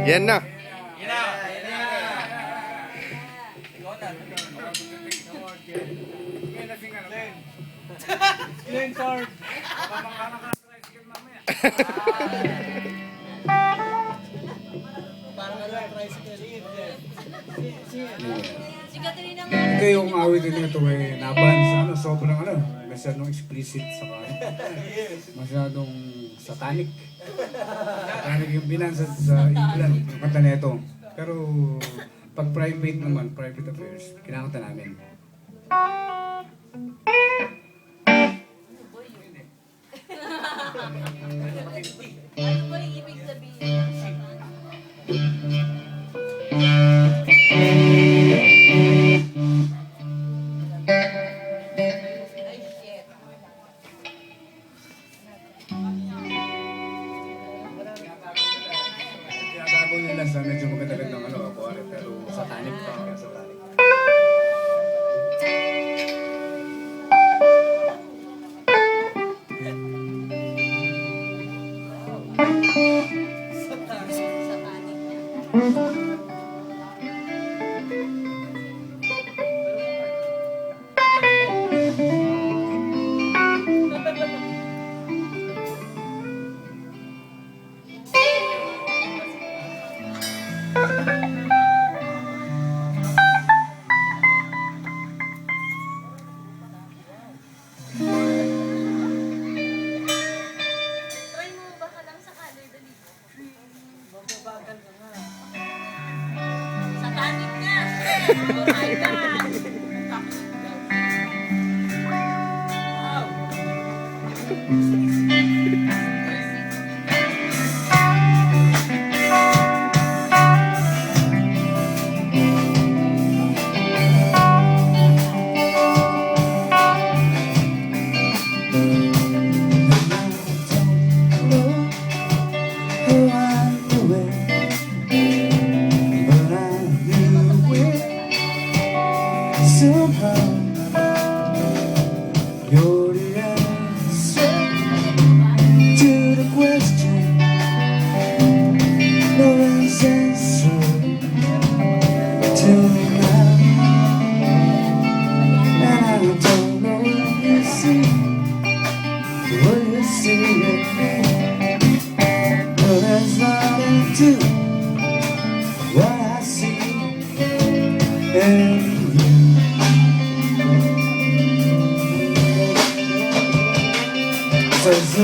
Yan na. Glenn Ford. Pamangkana ka ng tricycle mamaya. Parang ano yung tricycle. Si Katrina nga. Ito yung awitin nito eh, nabans, ano, sobrang ano, masyadong explicit sa masyadong satanic. Satanic yung binansa sa England, yung kanta na ito. Pero pag private naman, private affairs, kinakanta namin. Ano ba yung ibig sabihin? Ay, shit. Tinatago nila sa medyo maganda-gandang ano, akuari, pero satanic pa, kaya satanic. Try mo ba ka lang sa color dali? Magbabagal ka nga. Satanic nga! Oh my God! Somehow, you're the answer to the question no one's answer till now. And I don't know what you see in me. But there's nothing to what I see in you. Says